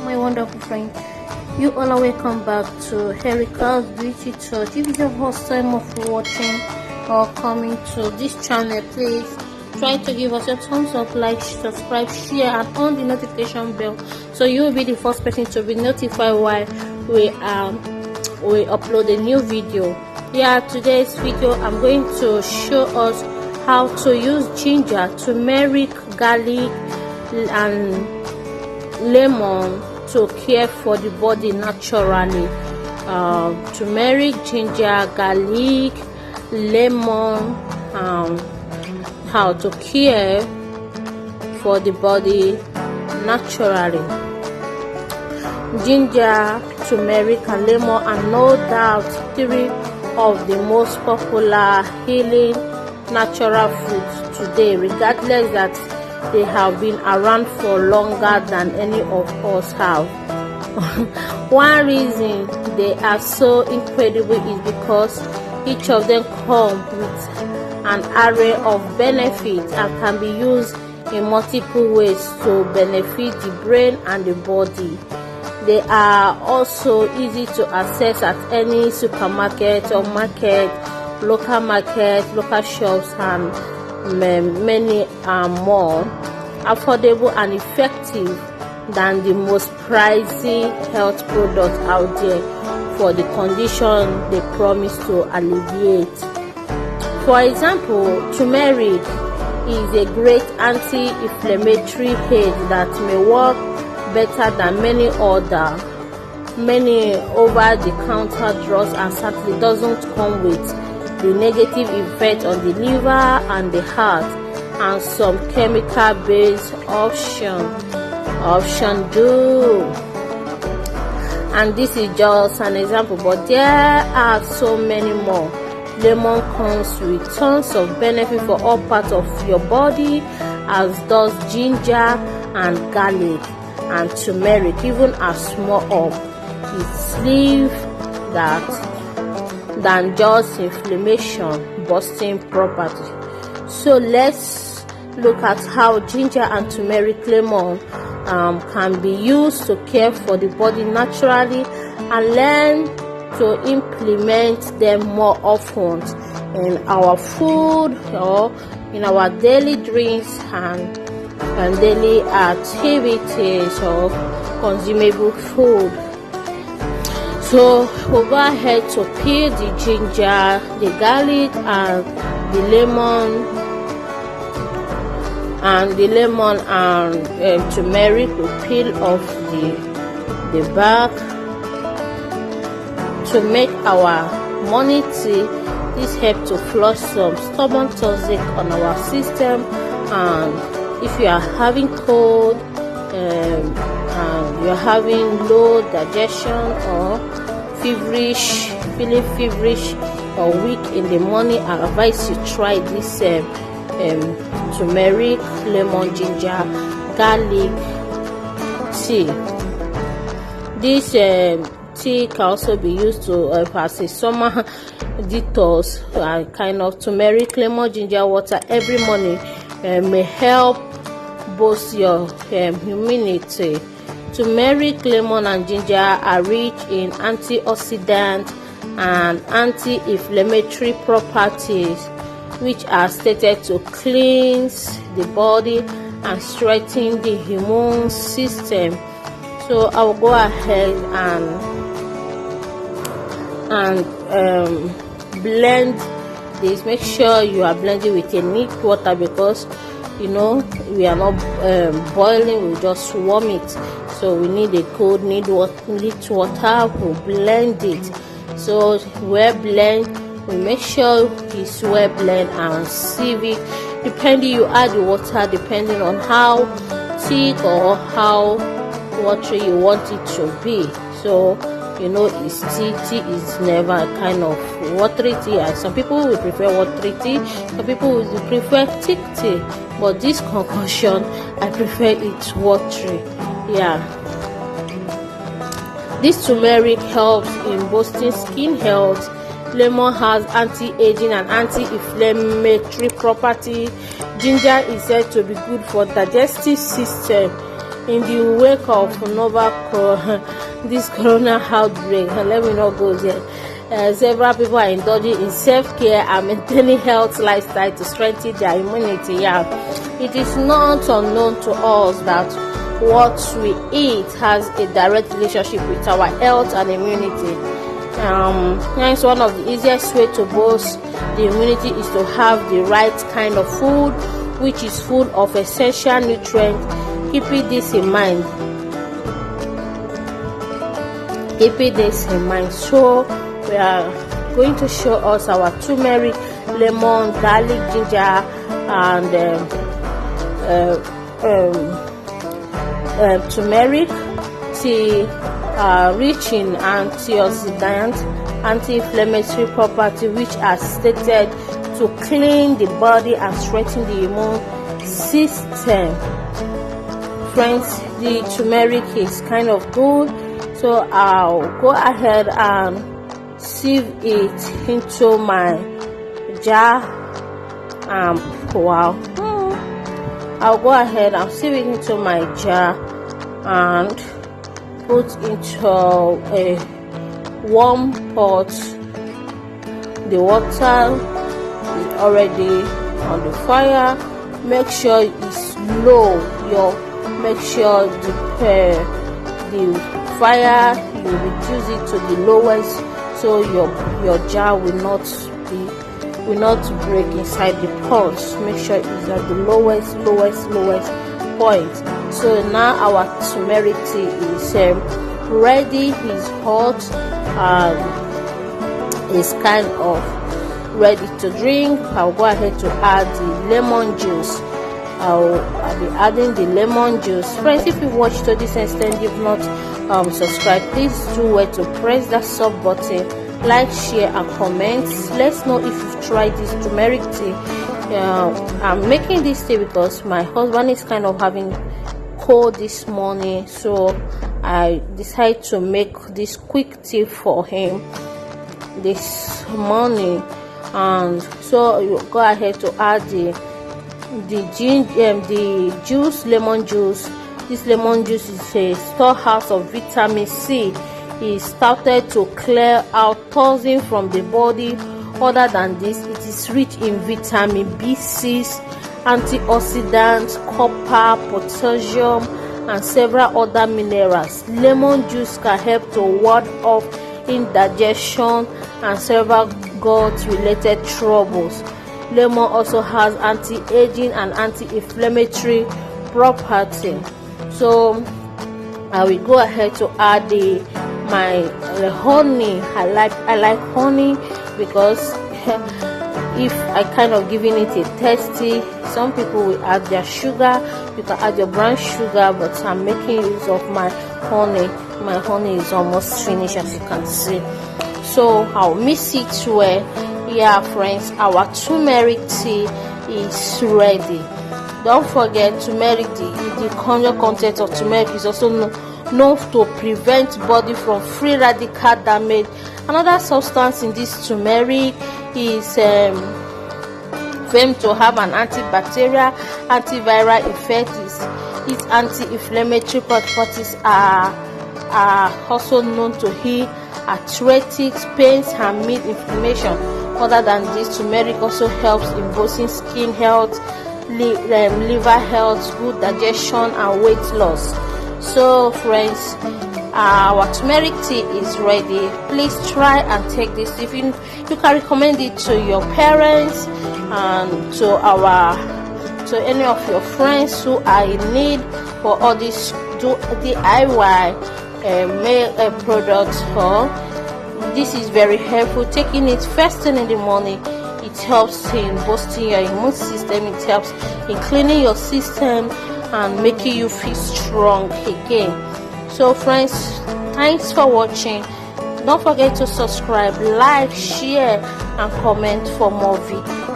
my wonderful friend. You all are welcome back to Erica's Beauty Touch. If it's your first time of watching or coming to this channel, please try to give us a thumbs up, like, subscribe, share, and on the notification bell so you will be the first person to be notified while we upload a new video. Today's video I'm going to show us how to use ginger, turmeric, garlic, and lemon to care for the body naturally. Turmeric, ginger, garlic, lemon, how to care for the body naturally. Ginger, turmeric, and lemon are no doubt three of the most popular healing natural foods today, regardless that they have been around for longer than any of us have. One reason they are so incredible is because each of them come with an array of benefits and can be used in multiple ways to benefit the brain and the body. They are also easy to access at any supermarket or market, local shops, and many are more affordable and effective than the most pricey health products out there for the condition they promise to alleviate. For example, turmeric is a great anti-inflammatory aid that may work better than many over-the-counter drugs, and certainly doesn't come with the negative effect on the liver and the heart and some chemical-based option do. And this is just an example, but there are so many more. Lemon comes with tons of benefit for all parts of your body, as does ginger and garlic and turmeric, even a small of its leaf than just inflammation busting property. So let's look at how ginger and turmeric lemon can be used to care for the body naturally, and learn to implement them more often in our food or in our daily drinks and daily activities of consumable food. So we'll go ahead to peel the ginger, the garlic, and the lemon and turmeric. We peel off the bark to make our morning tea. This helps to flush some stubborn toxic on our system, and if you are having cold and you're having low digestion or feeling feverish or weak in the morning, I advise you try this turmeric, lemon, ginger, garlic tea. This tea can also be used to as a summer detox. Kind of turmeric, lemon, ginger water every morning may help boost your immunity. Turmeric, lemon, and ginger are rich in antioxidants and anti-inflammatory properties, which are stated to cleanse the body and strengthen the immune system. So I will go ahead and blend this. Make sure you are blending with a neat water, because we are not boiling, we just warm it. So we need a cold neat water. We'll blend it. So we blend, we make sure it's well blend and sieve it. Depending, you add the water depending on how thick or how watery you want it to be. So it's tea is never a kind of watery tea. Some people will prefer watery tea, some people will prefer thick tea, but this concoction, I prefer it watery. This turmeric helps in boosting skin health. Lemon has anti-aging and anti-inflammatory property. Ginger is said to be good for digestive system. in the wake of this corona outbreak. Let me not go there. Several people are indulging in self-care and maintaining health lifestyle to strengthen their immunity. Yeah, it is not unknown to us that what we eat has a direct relationship with our health and immunity. Hence, one of the easiest way to boost the immunity is to have the right kind of food, which is full of essential nutrients. Keeping this in mind. So we are going to show us our turmeric, lemon, garlic, ginger, and turmeric tea, rich in antioxidants, anti-inflammatory property, which are stated to clean the body and strengthen the immune system. Friends, the turmeric is kind of good, so I'll go ahead and sieve it into my jar. I'll go ahead and sieve it into my jar and put into a warm pot. The water is already on the fire. Make sure it's low. Make sure the fire, you reduce it to the lowest, so your jar will not break inside the pot. Make sure it's at the lowest point. So now our turmeric tea is ready. It's hot and is kind of ready to drink. I'll go ahead to add the lemon juice. I'll be adding the lemon juice. Friends, if you watched to this extent, you've not subscribed, please do where to press that sub button, like, share, and comment. Let's know if you've tried this turmeric tea. I'm making this tea because my husband is kind of having cold this morning, so I decided to make this quick tea for him this morning. And so you go ahead to add the juice, lemon juice. This lemon juice is a storehouse of vitamin C. It started to clear out toxins from the body. Other than this, it is rich in vitamin B6, antioxidants, copper, potassium, and several other minerals. Lemon juice can help to ward off indigestion and several gut-related troubles. Lemon also has anti-aging and anti-inflammatory property. So I will go ahead to add my honey. I like honey because if I kind of giving it a tasty. Some people will add their sugar. You can add your brown sugar, but I'm making use of my honey. My honey is almost finished, as you can see. So I'll mix it well. Yeah, friends, our turmeric tea is ready. Don't forget, turmeric, the content of turmeric is also known to prevent body from free radical damage. Another substance in this turmeric is claimed to have an antibacterial, antiviral effect. Its anti-inflammatory properties are also known to heal arthritic, pains, and mild inflammation. Other than this, turmeric also helps in boosting skin health, liver health, good digestion, and weight loss. So friends, our turmeric tea is ready. Please try and take this. If you can recommend it to your parents and to any of your friends who are in need for all this DIY products. This is very helpful. Taking it first thing in the morning, it helps in boosting your immune system. It helps in cleaning your system and making you feel strong again. So friends, thanks for watching. Don't forget to subscribe, like, share, and comment for more videos.